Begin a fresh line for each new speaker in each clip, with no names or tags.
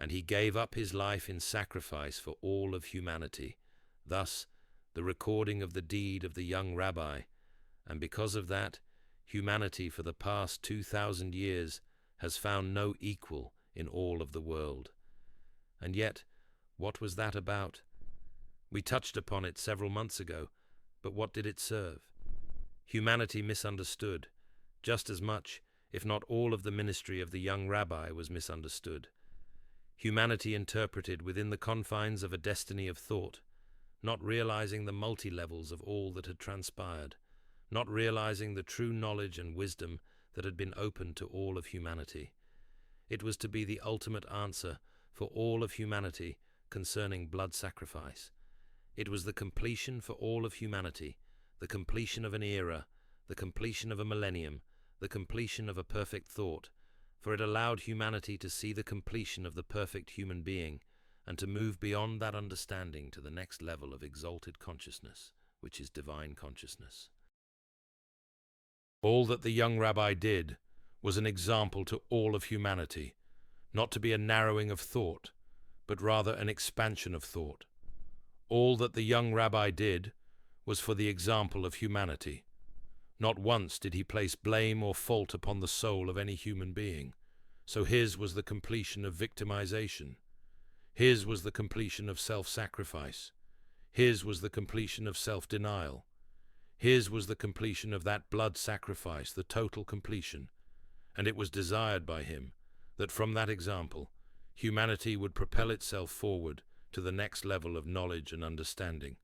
and he gave up his life in sacrifice for all of humanity. Thus, the recording of the deed of the young rabbi, and because of that, humanity for the past 2,000 years has found no equal in all of the world. And yet, what was that about? We touched upon it several months ago, but what did it serve? Humanity misunderstood, just as much, if not all of the ministry of the young rabbi was misunderstood. Humanity interpreted within the confines of a destiny of thought, not realizing the multi-levels of all that had transpired, not realizing the true knowledge and wisdom that had been opened to all of humanity. It was to be the ultimate answer for all of humanity concerning blood sacrifice. It was the completion for all of humanity, the completion of an era, the completion of a millennium, the completion of a perfect thought, for it allowed humanity to see the completion of the perfect human being and to move beyond that understanding to the next level of exalted consciousness, which is divine consciousness. All that the young rabbi did was an example to all of humanity, not to be a narrowing of thought, but rather an expansion of thought. All that the young rabbi did was for the example of humanity. Not once did he place blame or fault upon the soul of any human being. So his was the completion of victimization. His was the completion of self-sacrifice. His was the completion of self-denial. His was the completion of that blood sacrifice, the total completion. And it was desired by him that from that example, humanity would propel itself forward to the next level of knowledge and understanding,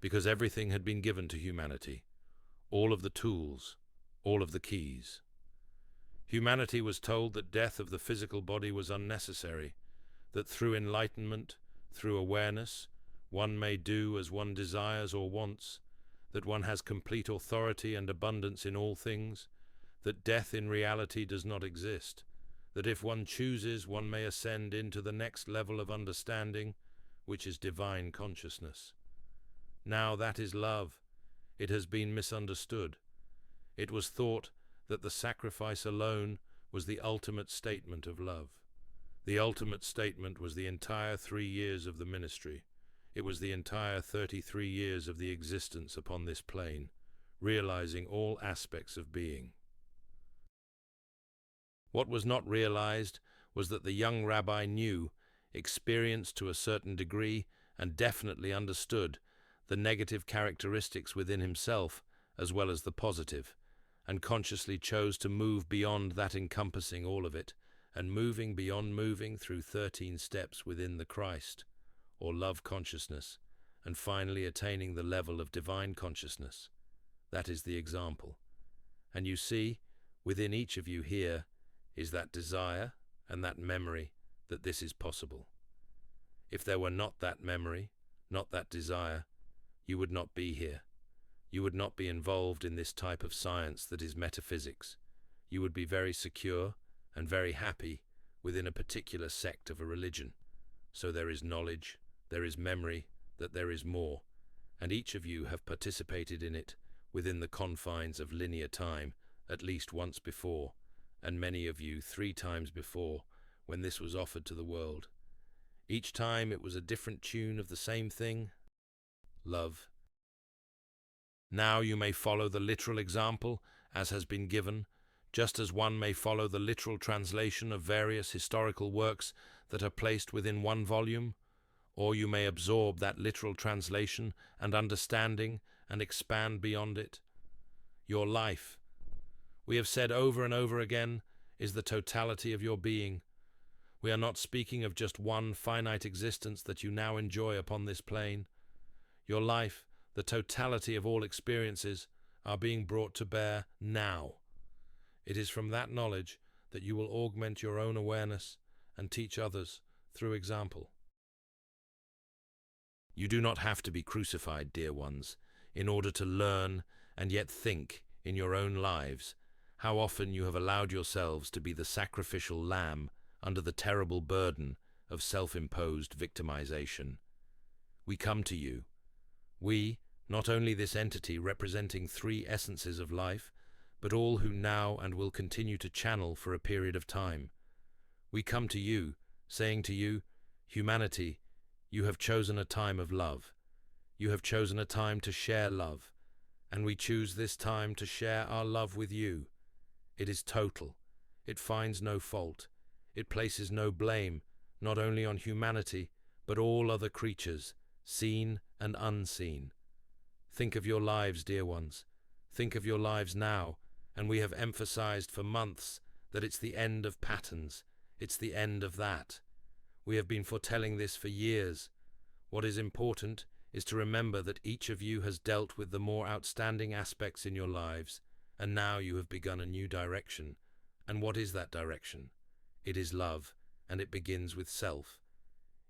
because everything had been given to humanity, all of the tools, all of the keys. Humanity was told that death of the physical body was unnecessary, that through enlightenment, through awareness, one may do as one desires or wants, that one has complete authority and abundance in all things, that death in reality does not exist, that if one chooses, one may ascend into the next level of understanding, which is divine consciousness. Now that is love. It has been misunderstood. It was thought that the sacrifice alone was the ultimate statement of love. The ultimate statement was the entire 3 years of the ministry. It was the entire 33 years of the existence upon this plane, realizing all aspects of being. What was not realized was that the young rabbi knew, experienced to a certain degree, and definitely understood the negative characteristics within himself as well as the positive, and consciously chose to move beyond that encompassing all of it, and moving beyond moving through 13 steps within the Christ, or love consciousness, and finally attaining the level of divine consciousness. That is the example. And you see, within each of you here is that desire and that memory that this is possible. If there were not that memory, not that desire, you would not be here. You would not be involved in this type of science that is metaphysics. You would be very secure and very happy within a particular sect of a religion. So there is knowledge, there is memory, that there is more, and each of you have participated in it within the confines of linear time at least once before, and many of you 3 times before when this was offered to the world. Each time it was a different tune of the same thing, love. Now you may follow the literal example as has been given, just as one may follow the literal translation of various historical works that are placed within one volume, or you may absorb that literal translation and understanding and expand beyond it. Your life, we have said over and over again, is the totality of your being. We are not speaking of just one finite existence that you now enjoy upon this plane. Your life, the totality of all experiences, are being brought to bear now. It is from that knowledge that you will augment your own awareness and teach others through example. You do not have to be crucified, dear ones, in order to learn and yet think in your own lives how often you have allowed yourselves to be the sacrificial lamb under the terrible burden of self-imposed victimization. We come to you. We, not only this entity representing 3 essences of life, but all who now and will continue to channel for a period of time. We come to you, saying to you, humanity, you have chosen a time of love. You have chosen a time to share love, and we choose this time to share our love with you. It is total. It finds no fault. It places no blame, not only on humanity, but all other creatures, seen and unseen. Think of your lives, dear ones. Think of your lives now, and we have emphasized for months that it's the end of patterns. It's the end of that. We have been foretelling this for years. What is important is to remember that each of you has dealt with the more outstanding aspects in your lives, and now you have begun a new direction. And what is that direction? It is love, and it begins with self.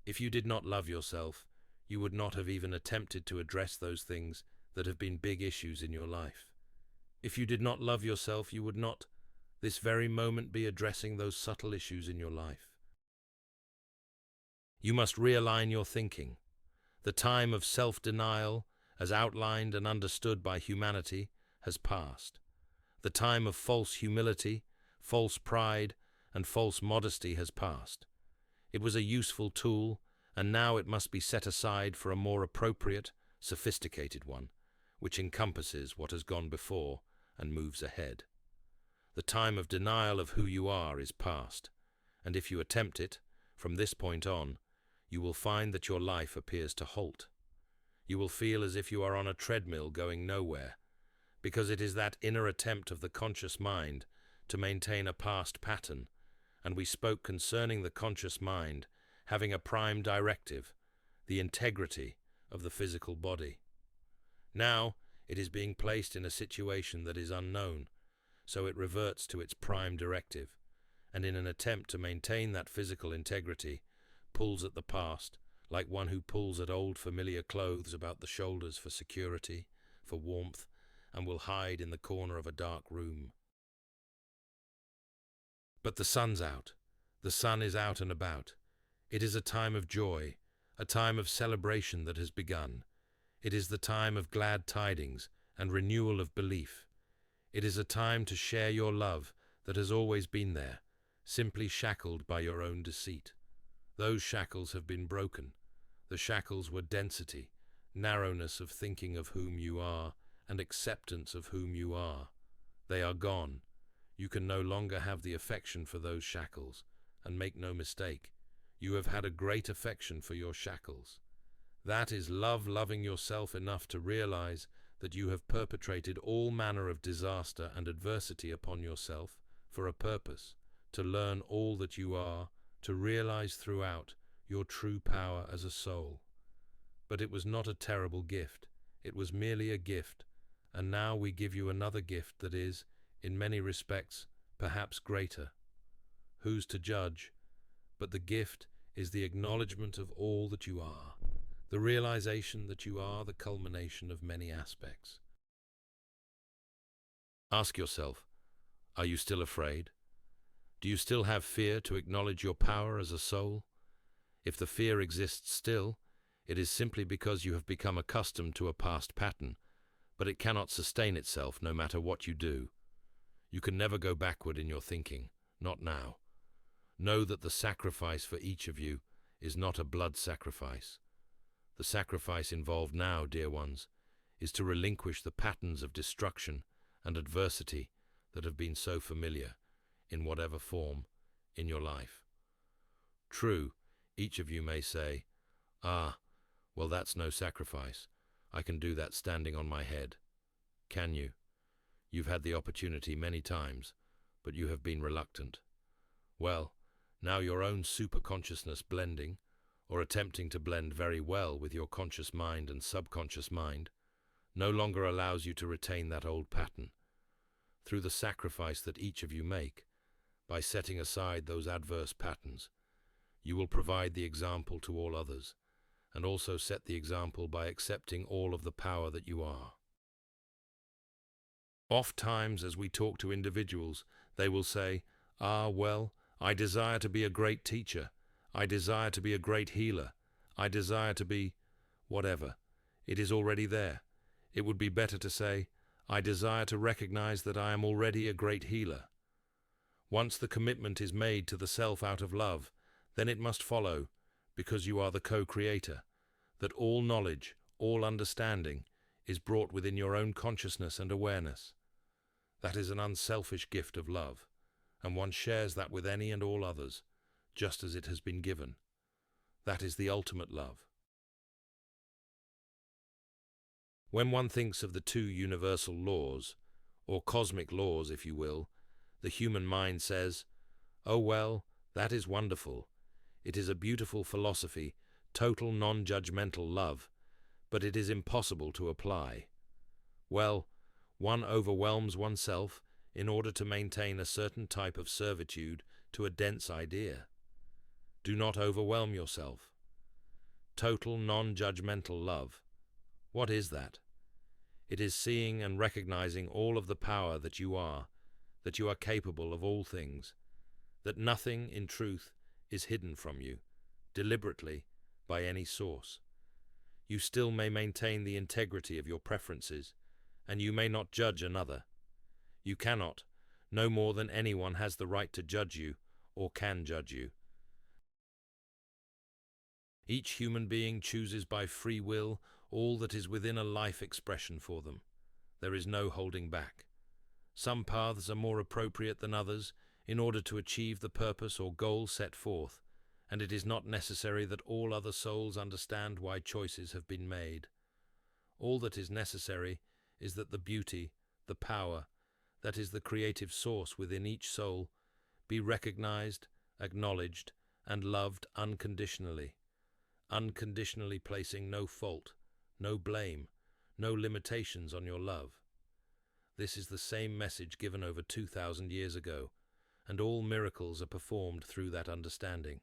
If you did not love yourself, you would not have even attempted to address those things that have been big issues in your life. If you did not love yourself, you would not, this very moment, be addressing those subtle issues in your life. You must realign your thinking. The time of self-denial, as outlined and understood by humanity, has passed. The time of false humility, false pride, and false modesty has passed. It was a useful tool, and now it must be set aside for a more appropriate, sophisticated one, which encompasses what has gone before and moves ahead. The time of denial of who you are is past, and if you attempt it, from this point on, you will find that your life appears to halt. You will feel as if you are on a treadmill going nowhere, because it is that inner attempt of the conscious mind to maintain a past pattern, and we spoke concerning the conscious mind having a prime directive, the integrity of the physical body. Now it is being placed in a situation that is unknown, so it reverts to its prime directive, and in an attempt to maintain that physical integrity, pulls at the past, like one who pulls at old familiar clothes about the shoulders for security, for warmth, and will hide in the corner of a dark room. But the sun's out. The sun is out and about. It is a time of joy, a time of celebration that has begun. It is the time of glad tidings and renewal of belief. It is a time to share your love that has always been there, simply shackled by your own deceit. Those shackles have been broken. The shackles were density, narrowness of thinking of whom you are, and acceptance of whom you are. They are gone. You can no longer have the affection for those shackles, and make no mistake, you have had a great affection for your shackles. That is love, loving yourself enough to realize that you have perpetrated all manner of disaster and adversity upon yourself for a purpose, to learn all that you are, to realize throughout your true power as a soul. But it was not a terrible gift, it was merely a gift, and now we give you another gift that is, in many respects, perhaps greater. Who's to judge? But the gift is the acknowledgement of all that you are, the realization that you are the culmination of many aspects. Ask yourself, are you still afraid? Do you still have fear to acknowledge your power as a soul? If the fear exists still, it is simply because you have become accustomed to a past pattern, but it cannot sustain itself no matter what you do. You can never go backward in your thinking, not now. Know that the sacrifice for each of you is not a blood sacrifice. The sacrifice involved now, dear ones, is to relinquish the patterns of destruction and adversity that have been so familiar, in whatever form, in your life. True, each of you may say, "Ah, well, that's no sacrifice. I can do that standing on my head." Can you? You've had the opportunity many times, but you have been reluctant. Well, now your own superconsciousness blending, or attempting to blend very well with your conscious mind and subconscious mind, no longer allows you to retain that old pattern. Through the sacrifice that each of you make, by setting aside those adverse patterns, you will provide the example to all others, and also set the example by accepting all of the power that you are. Oft-times, as we talk to individuals, they will say, "Ah, well, I desire to be a great teacher. I desire to be a great healer. I desire to be whatever." It is already there. It would be better to say, "I desire to recognize that I am already a great healer." Once the commitment is made to the self out of love, then it must follow, because you are the co-creator, that all knowledge, all understanding, is brought within your own consciousness and awareness. That is an unselfish gift of love, and one shares that with any and all others, just as it has been given. That is the ultimate love. When one thinks of the two universal laws, or cosmic laws, if you will, the human mind says, "Oh well, that is wonderful. It is a beautiful philosophy, total non-judgmental love, but it is impossible to apply." Well, one overwhelms oneself in order to maintain a certain type of servitude to a dense idea. Do not overwhelm yourself. Total non-judgmental love. What is that? It is seeing and recognizing all of the power that you are capable of all things, that nothing, in truth, is hidden from you, deliberately, by any source. You still may maintain the integrity of your preferences, and you may not judge another. You cannot, no more than anyone has the right to judge you, or can judge you. Each human being chooses by free will all that is within a life expression for them. There is no holding back. Some paths are more appropriate than others in order to achieve the purpose or goal set forth, and it is not necessary that all other souls understand why choices have been made. All that is necessary is that the beauty, the power, that is the creative source within each soul, be recognized, acknowledged, and loved unconditionally, unconditionally placing no fault, no blame, no limitations on your love. This is the same message given over 2,000 years ago, and all miracles are performed through that understanding.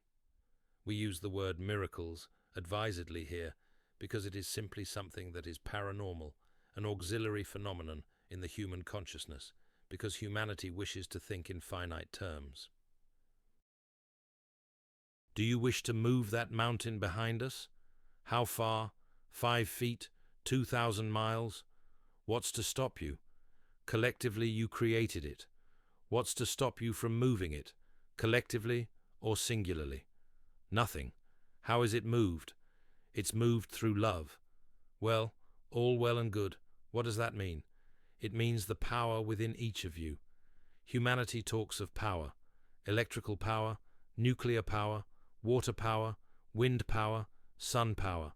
We use the word miracles advisedly here because it is simply something that is paranormal, an auxiliary phenomenon in the human consciousness, because humanity wishes to think in finite terms. Do you wish to move that mountain behind us? How far? 5 feet? 2,000 miles? What's to stop you? Collectively, you created it. What's to stop you from moving it, collectively or singularly? Nothing. How is it moved? It's moved through love. Well, all well and good. What does that mean? It means the power within each of you. Humanity talks of power, electrical power, nuclear power, water power, wind power, sun power.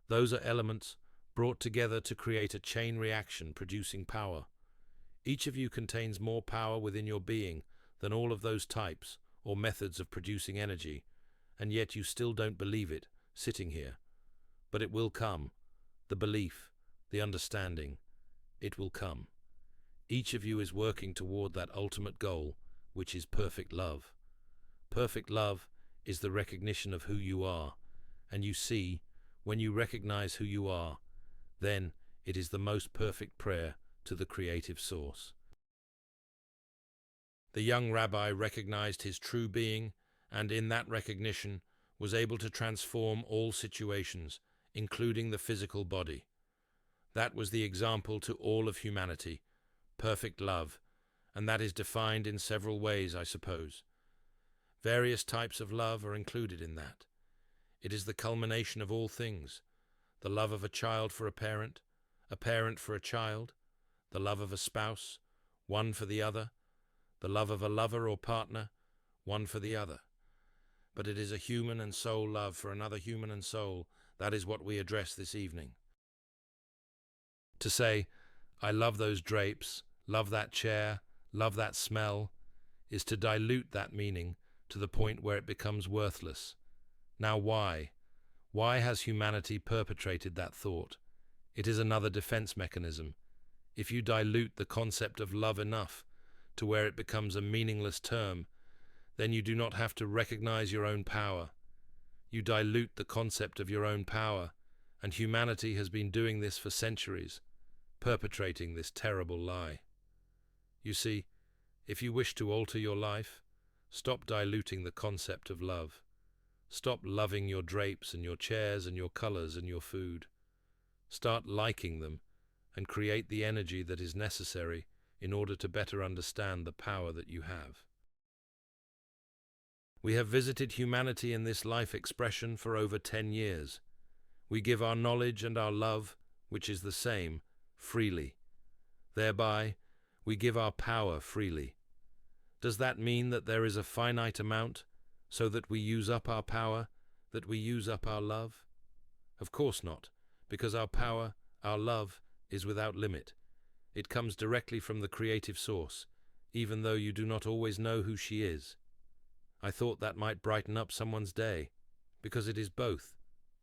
Those are elements brought together to create a chain reaction producing power. Each of you contains more power within your being than all of those types or methods of producing energy, and yet you still don't believe it, sitting here. But it will come. The belief, the understanding, it will come. Each of you is working toward that ultimate goal, which is perfect love. Perfect love is the recognition of who you are, and you see, when you recognize who you are, then it is the most perfect prayer to the creative source. The young rabbi recognized his true being, and in that recognition was able to transform all situations, including the physical body. That was the example to all of humanity, perfect love, and that is defined in several ways, I suppose. Various types of love are included in that. It is the culmination of all things, the love of a child for a parent for a child, the love of a spouse, one for the other, the love of a lover or partner, one for the other. But it is a human and soul love for another human and soul. That is what we address this evening. To say, I love those drapes, love that chair, love that smell, is to dilute that meaning to the point where it becomes worthless. Now why? Why has humanity perpetrated that thought? It is another defense mechanism. If you dilute the concept of love enough to where it becomes a meaningless term, then you do not have to recognize your own power. You dilute the concept of your own power, and humanity has been doing this for centuries, perpetrating this terrible lie. You see, if you wish to alter your life, stop diluting the concept of love. Stop loving your drapes and your chairs and your colors and your food. Start liking them and create the energy that is necessary in order to better understand the power that you have. We have visited humanity in this life expression for over 10 years. We give our knowledge and our love, which is the same, freely. Thereby, we give our power freely. Does that mean that there is a finite amount, so that we use up our power, that we use up our love? Of course not, because our power, our love, is without limit. It comes directly from the creative source, even though you do not always know who she is. I thought that might brighten up someone's day, because it is both.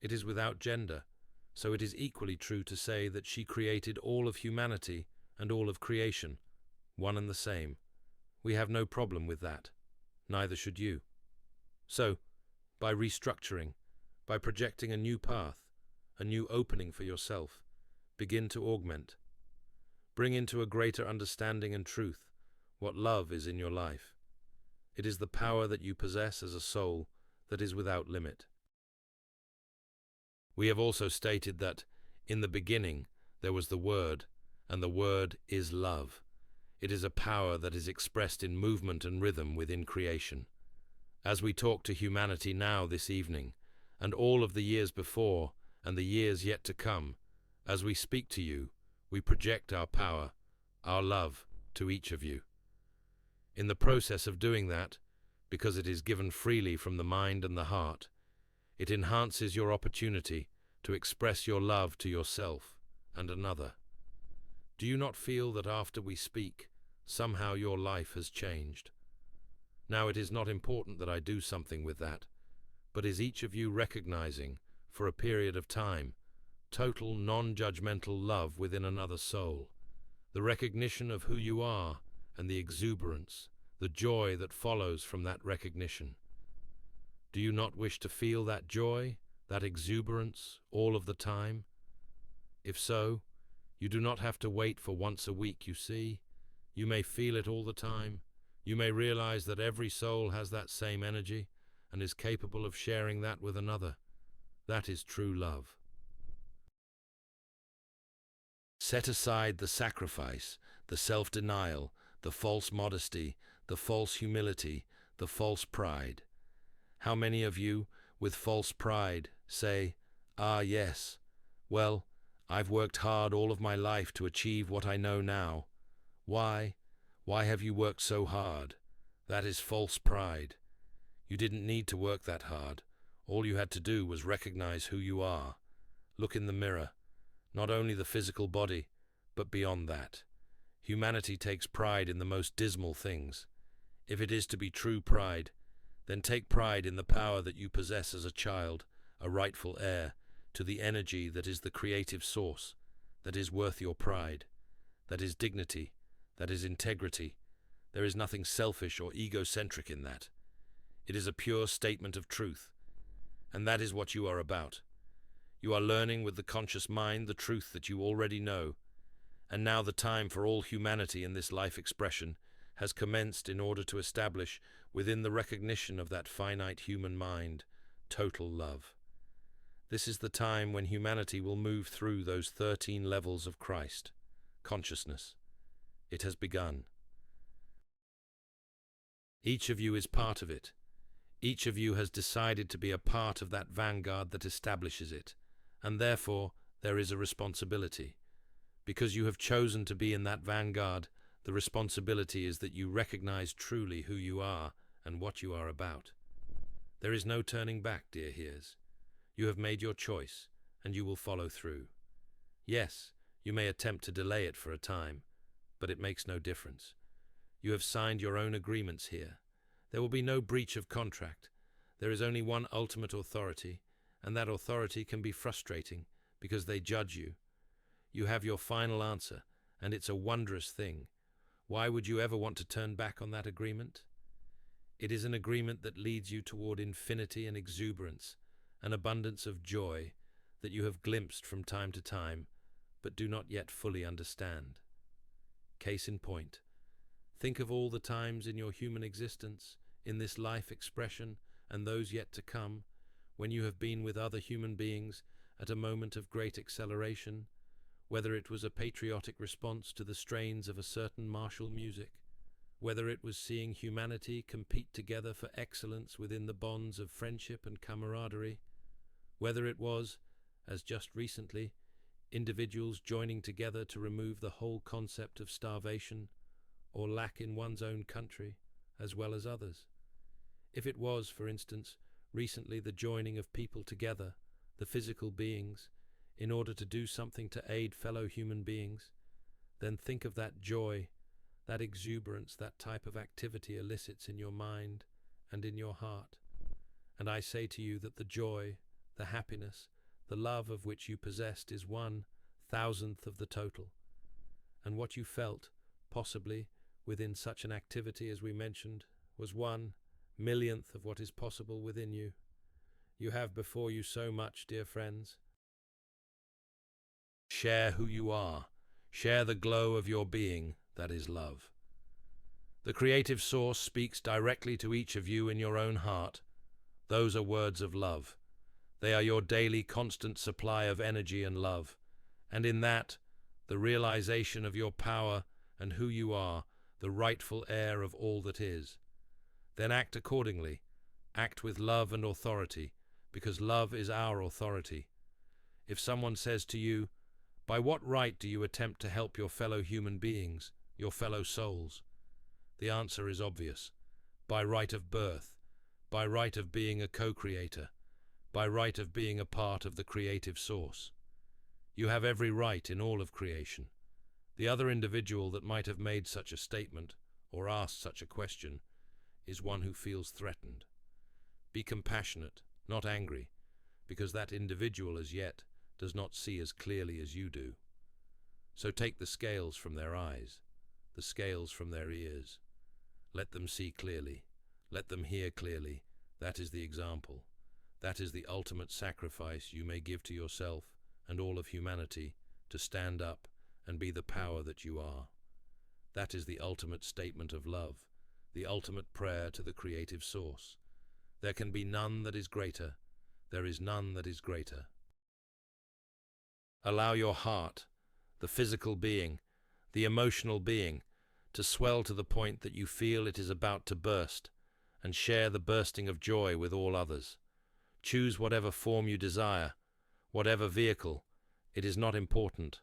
It is without gender, so it is equally true to say that she created all of humanity and all of creation, one and the same. We have no problem with that. Neither should you. So, by restructuring, by projecting a new path, a new opening for yourself, begin to augment. Bring into a greater understanding and truth what love is in your life. It is the power that you possess as a soul that is without limit. We have also stated that, in the beginning, there was the Word, and the Word is love. It is a power that is expressed in movement and rhythm within creation. As we talk to humanity now this evening, and all of the years before, and the years yet to come, as we speak to you, we project our power, our love, to each of you. In the process of doing that, because it is given freely from the mind and the heart, it enhances your opportunity to express your love to yourself and another. Do you not feel that after we speak, somehow your life has changed? Now it is not important that I do something with that, but is each of you recognizing, for a period of time, total non-judgmental love within another soul, the recognition of who you are and the exuberance, the joy that follows from that recognition? Do you not wish to feel that joy, that exuberance, all of the time? If so, you do not have to wait for once a week, you see. You may feel it all the time. You may realize that every soul has that same energy and is capable of sharing that with another. That is true love. Set aside the sacrifice, the self-denial, the false modesty, the false humility, the false pride. How many of you, with false pride, say, "Ah, yes, well, I've worked hard all of my life to achieve what I know now." Why? Why have you worked so hard? That is false pride. You didn't need to work that hard. All you had to do was recognize who you are. Look in the mirror. Not only the physical body, but beyond that. Humanity takes pride in the most dismal things. If it is to be true pride, then take pride in the power that you possess as a child, a rightful heir, to the energy that is the creative source, that is worth your pride, that is dignity, that is integrity. There is nothing selfish or egocentric in that. It is a pure statement of truth, and that is what you are about. You are learning with the conscious mind the truth that you already know, and now the time for all humanity in this life expression has commenced in order to establish within the recognition of that finite human mind total love. This is the time when humanity will move through those 13 levels of Christ consciousness. It has begun. Each of you is part of it. Each of you has decided to be a part of that vanguard that establishes it, and therefore there is a responsibility. Because you have chosen to be in that vanguard, the responsibility is that you recognize truly who you are and what you are about. There is no turning back, dear hearers. You have made your choice, and you will follow through. Yes, you may attempt to delay it for a time, but it makes no difference. You have signed your own agreements here. There will be no breach of contract. There is only one ultimate authority, and that authority can be frustrating because they judge you. You have your final answer, and it's a wondrous thing. Why would you ever want to turn back on that agreement? It is an agreement that leads you toward infinity and exuberance, an abundance of joy that you have glimpsed from time to time, but do not yet fully understand. Case in point, think of all the times in your human existence, in this life expression and those yet to come, when you have been with other human beings at a moment of great acceleration, whether it was a patriotic response to the strains of a certain martial music, whether it was seeing humanity compete together for excellence within the bonds of friendship and camaraderie, whether it was, as just recently, individuals joining together to remove the whole concept of starvation or lack in one's own country, as well as others. If it was, for instance, recently the joining of people together, the physical beings, in order to do something to aid fellow human beings, then think of that joy, that exuberance that type of activity elicits in your mind and in your heart. And I say to you that the joy, the happiness, the love of which you possessed is 1,000th of the total. And what you felt, possibly, within such an activity as we mentioned, was 1,000,000th of what is possible within you. You have before you so much, dear friends. Share who you are. Share the glow of your being, that is love. The creative source speaks directly to each of you in your own heart. Those are words of love. They are your daily constant supply of energy and love. And in that, the realization of your power and who you are, the rightful heir of all that is. Then act accordingly. Act with love and authority, because love is our authority. If someone says to you, "By what right do you attempt to help your fellow human beings, your fellow souls?" The answer is obvious. By right of birth, by right of being a co-creator, by right of being a part of the creative source. You have every right in all of creation. The other individual that might have made such a statement or asked such a question is one who feels threatened. Be compassionate, not angry, because that individual as yet does not see as clearly as you do. So take the scales from their eyes, the scales from their ears. Let them see clearly. Let them hear clearly. That is the example. That is the ultimate sacrifice you may give to yourself and all of humanity to stand up and be the power that you are. That is the ultimate statement of love, the ultimate prayer to the creative source. There can be none that is greater. There is none that is greater. Allow your heart, the physical being, the emotional being, to swell to the point that you feel it is about to burst, and share the bursting of joy with all others. Choose whatever form you desire, whatever vehicle. It is not important.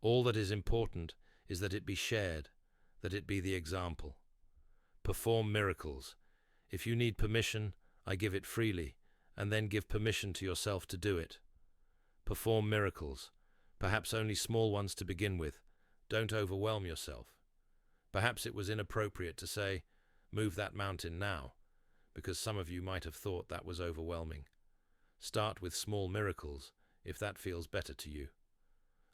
All that is important is that it be shared, that it be the example. Perform miracles. If you need permission, I give it freely, and then give permission to yourself to do it. Perform miracles, perhaps only small ones to begin with. Don't overwhelm yourself. Perhaps it was inappropriate to say, "Move that mountain now," because some of you might have thought that was overwhelming. Start with small miracles, if that feels better to you.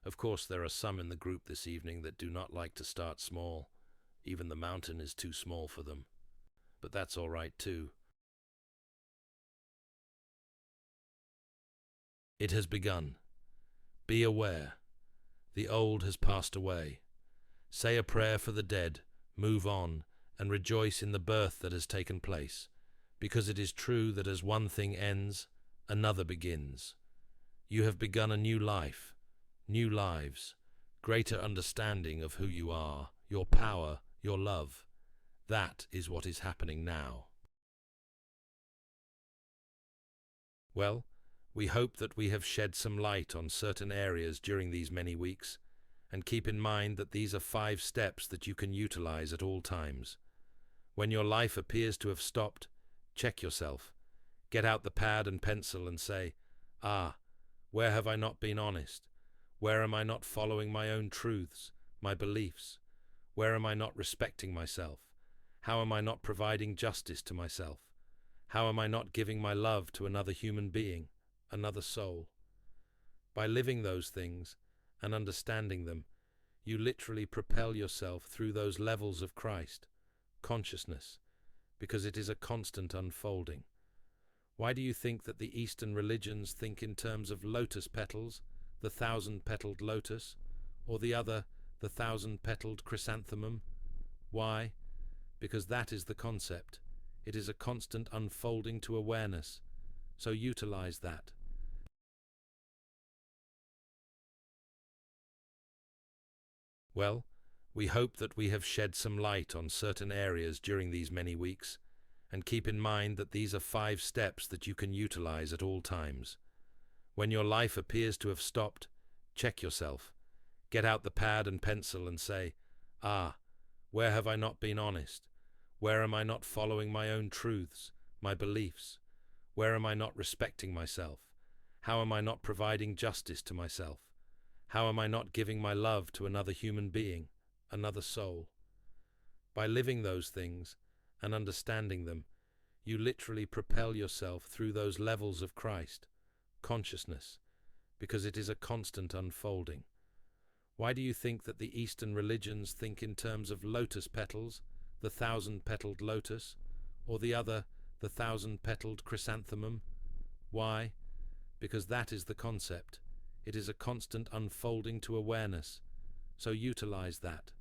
Of course, there are some in the group this evening that do not like to start small. Even the mountain is too small for them. But that's all right too. It has begun. Be aware. The old has passed away. Say a prayer for the dead, move on, and rejoice in the birth that has taken place, because it is true that as one thing ends, another begins. You have begun a new life, new lives, greater understanding of who you are, your power, your love. That is what is happening now. Well, we hope that we have shed some light on certain areas during these many weeks, and keep in mind that these are 5 steps that you can utilize at all times. When your life appears to have stopped, check yourself. Get out the pad and pencil and say, where have I not been honest? Where am I not following my own truths, my beliefs? Where am I not respecting myself? How am I not providing justice to myself? How am I not giving my love to another human being, another soul? By living those things and understanding them, you literally propel yourself through those levels of Christ, consciousness, because it is a constant unfolding. Why do you think that the Eastern religions think in terms of lotus petals, the 1,000-petaled lotus, or the other, the 1,000-petaled chrysanthemum? Why? Because that is the concept. It is a constant unfolding to awareness. So utilize that. Well, We hope that we have shed some light on certain areas during these many weeks, and keep in mind that these are 5 steps that you can utilize at all times. When your life appears to have stopped, check yourself. Get out the pad and pencil and say, where have I not been honest? Where am I not following my own truths, my beliefs? Where am I not respecting myself? How am I not providing justice to myself? How am I not giving my love to another human being, another soul? By living those things and understanding them, you literally propel yourself through those levels of Christ, consciousness, because it is a constant unfolding. Why do you think that the Eastern religions think in terms of lotus petals, the 1,000-petaled lotus, or the other, the 1,000-petaled chrysanthemum? Why? Because that is the concept. It is a constant unfolding to awareness. So utilize that.